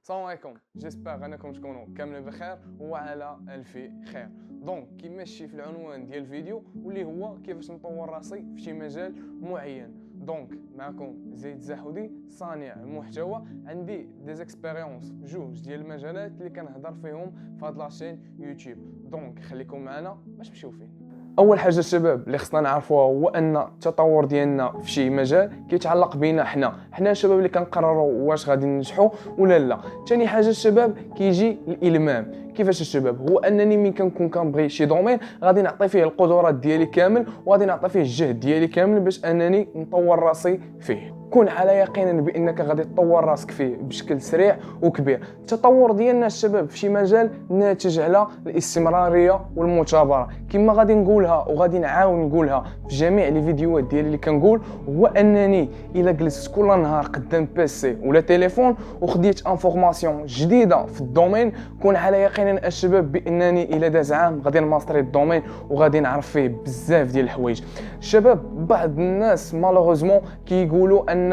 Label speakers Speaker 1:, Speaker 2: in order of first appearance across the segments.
Speaker 1: السلام عليكم. جيسبر انكم تكونوا كاملين بخير وعلى الف خير. دونك كيما ماشي في العنوان ديال الفيديو واللي هو كيفاش نطور راسي في شي مجال معين. دونك معكم زيد زاحودي صانع المحتوى. عندي دي زيكسبيريونس جوج ديال المجالات اللي كنهضر فيهم في هاد لاشين يوتيوب. دونك خليكم معنا باش نمشيو فين. اول حاجه الشباب اللي خصنا نعرفوها هو ان التطور ديالنا في شي مجال كيتعلق بينا حنا الشباب اللي كنقرروا واش غادي ننجحوا ولا لا. ثاني حاجه الشباب كيجي الالمام. كيفاش الشباب؟ هو انني ملي كنكون كنبغي شي دومين غادي نعطي فيه القدرات ديالي كامل وغادي نعطي فيه الجهد ديالي كامل باش انني نطور راسي فيه. كون على يقين بانك غادي تطور راسك فيه بشكل سريع وكبير. التطور ديالنا الشباب في شي مجال ناتج على الاستمراريه والمثابره. كما غادي نقولها وغادي نعاود نقولها في جميع لي فيديوهات ديالي اللي كنقول، هو انني الا جلست كل نهار قدام بيسي ولا تليفون وخديت انفورماسيون جديده في الدومين، كون على يقين الشباب بانني الا داز عام غادي نماستري الدومين وغادي نعرف فيه بزاف ديال الحوايج. الشباب بعض الناس مالوغوزمون كيقولوا ان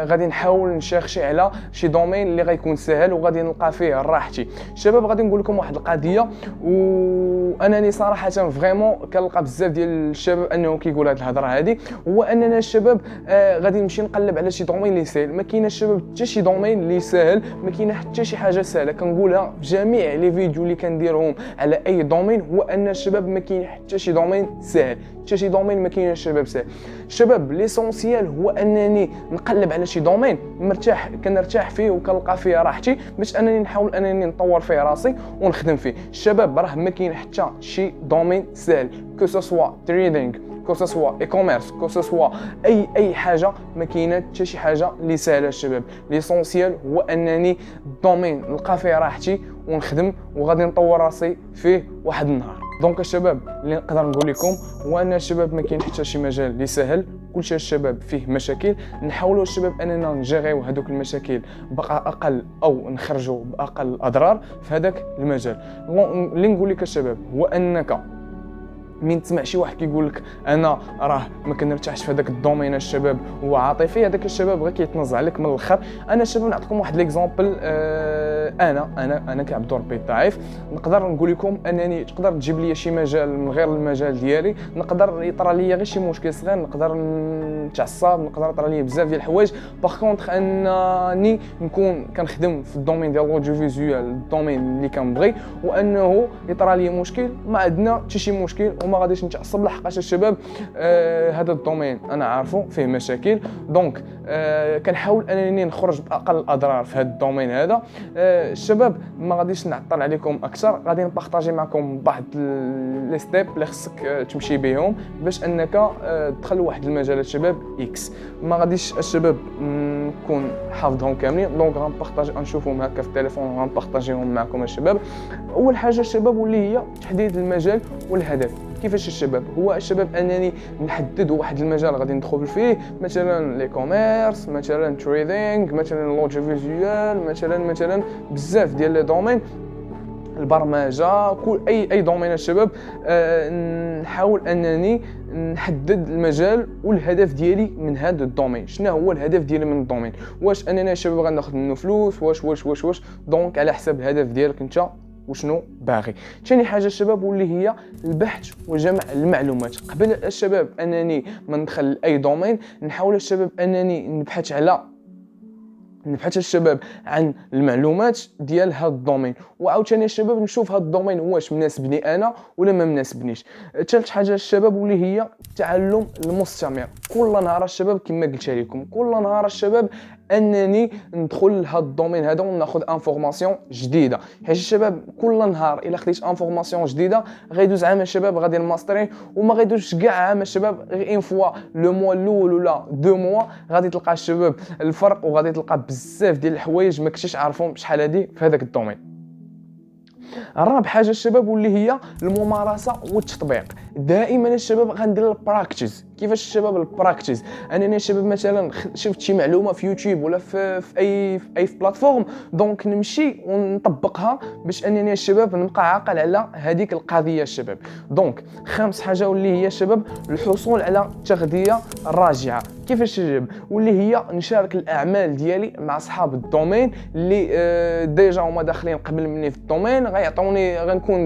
Speaker 1: غادي نحاول نشيرشي على شي دومين اللي غيكون سهل وغادي نلقى فيه راحتي. الشباب غادي نقول لكم واحد القضيه، وانني صراحه فريمون كنلقى بزاف ديال الشباب انه كيقول هذه الهضره هذه، هو اننا الشباب غادي نمشي نقلب على شي دومين اللي سهل. ما كاينه الشباب حتى شي دومين اللي سهل، ما كاينه حتى شي حاجه سهله. كنقولها في جميع لي فيديو اللي كنديرهم على اي دومين، هو ان الشباب ما كاين حتى شي دومين سهل، حتى شي دومين ما كاين الشباب سهل. الشباب ليسونسيال هو انني نقلب على شي دومين مرتاح كنرتاح فيه وكنلقى فيه راحتي باش انني نحاول انني نطور فيه راسي ونخدم فيه. الشباب راه ما كاين حتى شي دومين سهل، كو سوا تريدينغ، كو سوا اي كوميرس، كو سوا اي حاجه، ما كاينه حتى شي حاجه اللي سهله. الشباب ليسونسيال هو انني الدومين نلقى فيه راحتي ونخدم وغادي نطور راسي فيه واحد النهار. دونك الشباب اللي نقدر نقول لكم هو ان الشباب ما كاين حتى شي مجال اللي سهل، كلشي الشباب فيه مشاكل. نحاولوا الشباب اننا نجيريو هذوك المشاكل باقل او نخرجوا باقل اضرار في هذاك المجال. اللي نقول لك الشباب هو انك من تسمع شي واحد كيقول لك انا راه ما كنرتاحش في هذاك الدومين الشباب هو عاطفي، هذاك الشباب غير كيتنزع عليك من الاخر. انا الشباب نعطيكم واحد ليكزامبل. انا كعبد ربي الضعيف نقدر نقول لكم انني تقدر تجيب لي شي مجال من غير المجال ديالي، نقدر يطرى لي غير شي مشكل صغير، نقدر نتعصب، نقدر يطرى لي بزاف ديال الحوايج. باغ كونطخ انني نكون كنخدم في الدومين ديال لوديو فيزوال، الدومين اللي كنبغي، وانه يطرى لي مشكل ما عندنا حتى شي مشكل وما غاديش نتعصب لحقاش الشباب هذا الدومين انا عارفه فيه مشاكل. دونك كنحاول انني نخرج باقل الاضرار في هذا الدومين هذا. الشباب ما غاديش نعطل عليكم اكثر، غادي نبارطاجي معكم بعض لي ستيب اللي خصك تمشي بهم باش انك تدخل واحد المجال الشباب اكس. ما غاديش الشباب نكون حافظهم كاملين، دونك غنبارطاجي نشوفهم هكا في التليفون وغنبارطاجيهم معكم الشباب. اول حاجه الشباب واللي هي تحديد المجال والهدف. كيفاش الشباب؟ هو الشباب انني نحدد واحد المجال غادي ندخل فيه، مثلا لي كوميرس، مثلا تريدينغ، مثلا لوجي فيزوال، مثلا بزاف ديال لي دومين، البرمجه، كل اي دومين الشباب. نحاول انني نحدد المجال والهدف ديالي من هذا الدومين. شنو هو الهدف ديالي من الدومين؟ واش اننا الشباب غناخذ منه فلوس؟ واش دونك على حسب الهدف ديالك انت وشنو باغي. ثاني حاجه الشباب واللي هي البحث وجمع المعلومات. قبل الشباب انني ما ندخل اي دومين نحاول الشباب انني نبحث الشباب عن المعلومات ديال هذا الدومين، وعاوتاني الشباب نشوف هذا الدومين واش مناسبني انا ولا ما مناسبنيش. ثالث حاجه الشباب واللي هي التعلم المستمر. كل نهار الشباب كما قلت لكم، كل نهار الشباب انني ندخل لهذا الدومين هذا وناخذ انفورماسيون جديده. حيت الشباب كل نهار الا خديت انفورماسيون جديده غيدوز عام الشباب غادي نماستري، وما غيدوزش كاع عام الشباب غير ان فوا لو موا الاول ولا دو موا غادي تلقى الشباب الفرق، وغادي تلقى بزاف ديال الحوايج ما كنتيش عارفهم شحال هادي في هذاك الدومين. الرابع حاجه الشباب واللي هي الممارسه والتطبيق دائما الشباب غندير البراكتيس. كيفاش الشباب البراكتيس؟ انني الشباب مثلا شفت شي معلومه في يوتيوب ولا في بلاتفورم، دونك نمشي ونطبقها باش انني الشباب نبقى عاقل على هذيك القضيه الشباب. دونك خامس حاجه واللي هي الشباب الحصول على تغذيه راجعه. كيفاش الشباب؟ واللي هي نشارك الاعمال ديالي مع اصحاب الدومين اللي ديجا هما داخلين قبل مني في الدومين، غيعطوني غنكون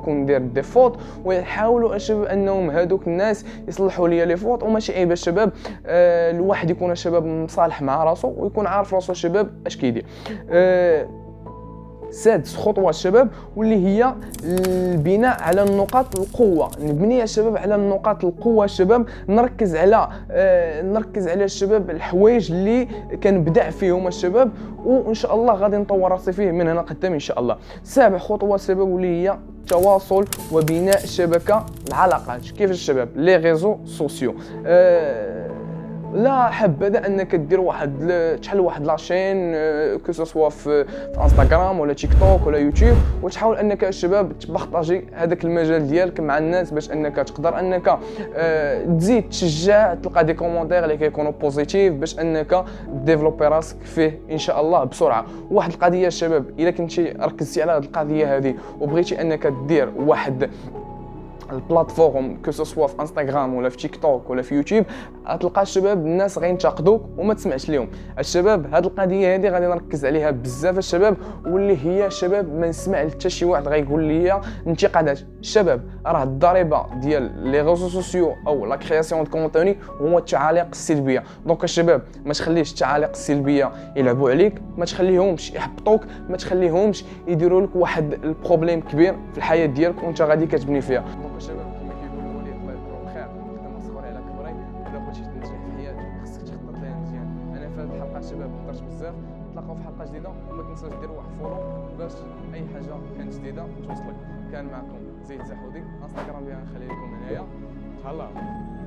Speaker 1: ندير دي فوت، ويحاولوا الشباب انهم هذوك الناس يصلحوا لي لي فوت. وماشي عيب الشباب الواحد يكون الشباب مصالح مع راسو ويكون عارف راسو الشباب اش كيدير. سادس خطوه الشباب واللي هي البناء على النقاط القوه. نبني الشباب على النقاط القوه الشباب، نركز على الشباب الحوايج اللي كنبدع فيهم الشباب، وان شاء الله غادي نطور راسي فيه من هنا قدام ان شاء الله. سابع خطوه الشباب واللي هي التواصل وبناء شبكه العلاقات. كيف الشباب؟ لي ريزو سوسيو. لا حبذا انك دير تحل واحد لاشين كو سوا في انستغرام ولا تيك توك ولا يوتيوب، وتحاول انك الشباب تبارطاجي هذاك المجال ديالك مع الناس باش انك تقدر انك تزيد تشجع، تلقى دي كومونتير اللي كيكونوا بوزيتيف باش انك ديفلوبي راسك فيه ان شاء الله بسرعه. واحد القضيه الشباب، الا كنتي ركزتي على هذه القضيه هذه وبغيتي انك دير واحد البلاتفورم كو سوا في انستغرام ولا في تيك توك ولا في يوتيوب، غتلقى الشباب الناس غينتقدوك وما تسمعش ليهم. الشباب هاد القضيه هذه غادي نركز عليها بزاف الشباب، واللي هي الشباب ما نسمع حتى شي واحد غيقول لي انتقادات. الشباب راه الضريبه ديال لي ريزو سوسيو او لا كرياسيون دو كونتوني هو التعاليق السلبيه. دونك الشباب ما تخليش التعاليق السلبيه يلعبوا عليك، ما تخليهمش يحبطوك، ما تخليهمش يديروا لك واحد البروبليم كبير في الحياه ديالك وانت غادي كتبني فيها. الشباب كما كيقولوا لي الله يذكرهم خير، خدمه صغيره على كبري، الا بغيتي تنجح في حياتك خصك تخطط لها مزيان. انا في هذه الحلقه الشباب هضرت بزاف، نتلاقاو في حلقه جديده، وما تنساوش ديروا واحد فولو باش اي حاجه كانت جديده توصلك. كان معكم زيد زحودي، انستغرام اللي غنخلي لكم هنايا. تهلاو.